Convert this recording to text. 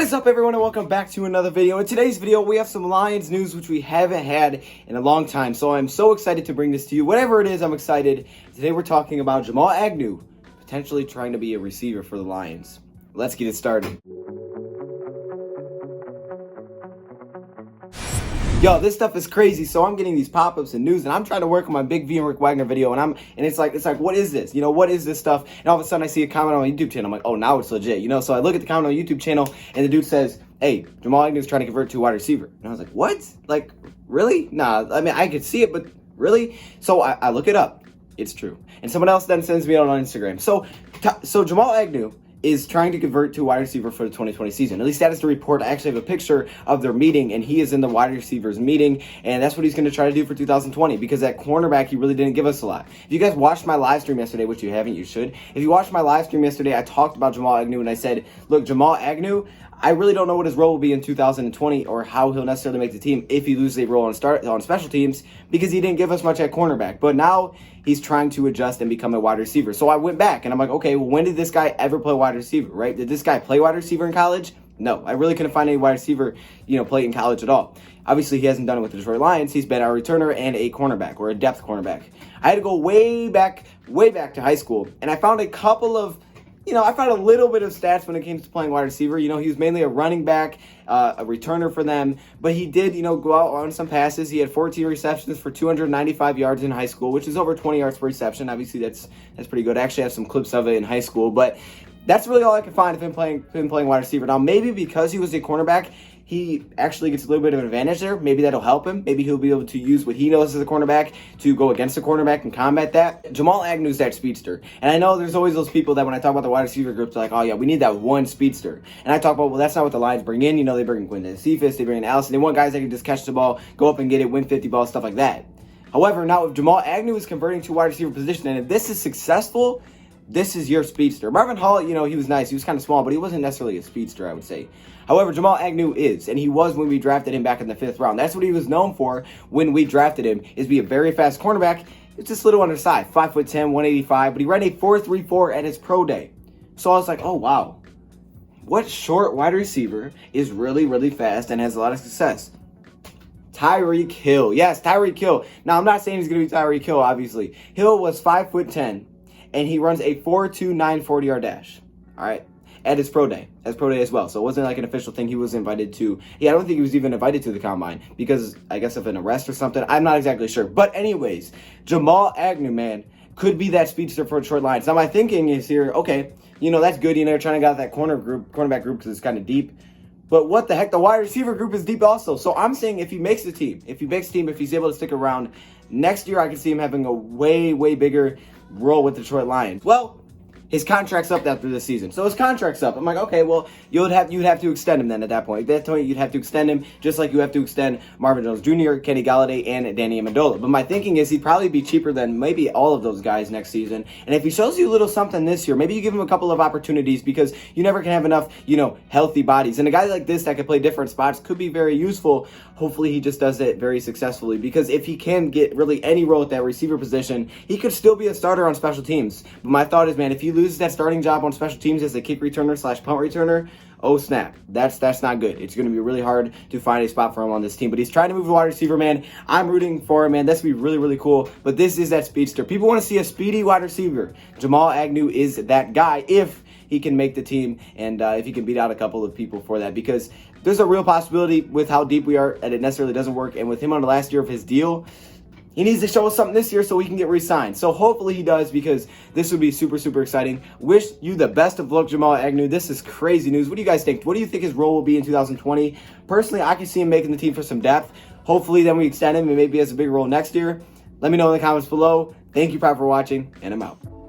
What is up, everyone, and welcome back to another video. In today's video, we have some Lions news which we haven't had in a long time, so I'm so excited to bring this to you. Whatever it is, I'm excited. Today we're talking about Jamal Agnew potentially trying to be a receiver for the Lions. Let's get it started. Yo, this stuff is crazy. So I'm getting these pop-ups and news, and I'm trying to work on my Big V and Rick Wagner video, and it's like, what is this? You know, what is this stuff? And all of a sudden I see a comment on my YouTube channel. I'm like, oh, now it's legit. You know, so I look at the comment on the YouTube channel, and the dude says, hey, Jamal Agnew is trying to convert to a wide receiver. And I was like, what? Like, really? Nah, I mean, I could see it, but really? So I look it up. It's true. And someone else then sends me out on Instagram. So Jamal Agnew is trying to convert to a wide receiver for the 2020 season. At least that is the report. I actually have a picture of their meeting, and he is in the wide receivers meeting, and that's what he's going to try to do for 2020, because at cornerback, he really didn't give us a lot. If you guys watched my live stream yesterday, which you haven't, you should. If you watched my live stream yesterday, I talked about Jamal Agnew, and I said, look, Jamal Agnew, I really don't know what his role will be in 2020 or how he'll necessarily make the team if he loses a role on special teams, because he didn't give us much at cornerback. But now he's trying to adjust and become a wide receiver. So I went back and I'm like, okay, well, when did this guy ever play wide receiver, right? Did this guy play wide receiver in college? No, I really couldn't find any wide receiver, play in college at all. Obviously, he hasn't done it with the Detroit Lions. He's been a returner and a cornerback, or a depth cornerback. I had to go way back to high school, and I found a couple of I found a little bit of stats when it came to playing wide receiver. He was mainly a running back, a returner for them, but he did, go out on some passes. He had 14 receptions for 295 yards in high school, which is over 20 yards per reception. Obviously, that's pretty good. I actually have some clips of it in high school, but that's really all I could find of him playing wide receiver. Now, maybe because he was a cornerback, he actually gets a little bit of an advantage there. Maybe that'll help him. Maybe he'll be able to use what he knows as a cornerback to go against the cornerback and combat that. Jamal Agnew's that speedster. And I know there's always those people that when I talk about the wide receiver groups, they're like, oh yeah, we need that one speedster. And I talk about, well, that's not what the Lions bring in. They bring in Quinton Cephas, they bring in Allison. They want guys that can just catch the ball, go up and get it, win 50 balls, stuff like that. However, now if Jamal Agnew is converting to wide receiver position, and if this is successful, this is your speedster. Marvin Hall, he was nice. He was kind of small, but he wasn't necessarily a speedster, I would say. However, Jamal Agnew is, and he was when we drafted him back in the 5th round. That's what he was known for when we drafted him, is be a very fast cornerback. It's just a little undersized, 5'10", 185, but he ran a 4.34 at his pro day. So I was like, oh, wow. What short wide receiver is really, really fast and has a lot of success? Tyreek Hill. Yes, Tyreek Hill. Now, I'm not saying he's going to be Tyreek Hill, obviously. Hill was 5'10", and he runs a 4.29 40-yard dash. All right. At his pro day. As well. So it wasn't like an official thing he was invited to. I don't think he was even invited to the combine because I guess of an arrest or something. I'm not exactly sure. But anyways, Jamal Agnew, man, could be that speedster for Detroit Lions. Now my thinking is here, okay, that's good. Trying to get out that cornerback group because it's kind of deep. But what the heck? The wide receiver group is deep also. So I'm saying if he makes the team, if he's able to stick around, next year I can see him having a way, way bigger role with the Detroit Lions. Well, his contract's up after this season. So his contract's up. I'm like, okay, well, you'd have to extend him then at that point. At that point, you'd have to extend him just like you have to extend Marvin Jones Jr., Kenny Galladay, and Danny Amendola. But my thinking is he'd probably be cheaper than maybe all of those guys next season. And if he shows you a little something this year, maybe you give him a couple of opportunities because you never can have enough, healthy bodies. And a guy like this that can play different spots could be very useful. Hopefully he just does it very successfully, because if he can get really any role at that receiver position, he could still be a starter on special teams. But my thought is, man, if he loses that starting job on special teams as a kick returner / punt returner, oh snap, that's not good. It's going to be really hard to find a spot for him on this team. But he's trying to move to wide receiver, man. I'm rooting for him, man. That's going to be really, really cool. But this is that speedster. People want to see a speedy wide receiver. Jamal Agnew is that guy if he can make the team and if he can beat out a couple of people for that, because there's a real possibility with how deep we are that it necessarily doesn't work. And with him on the last year of his deal, he needs to show us something this year so we can get re-signed. So hopefully he does, because this would be super, super exciting. Wish you the best of luck, Jamal Agnew. This is crazy news. What do you guys think? What do you think his role will be in 2020? Personally, I can see him making the team for some depth. Hopefully then we extend him and maybe he has a big role next year. Let me know in the comments below. Thank you, Prop, for watching, and I'm out.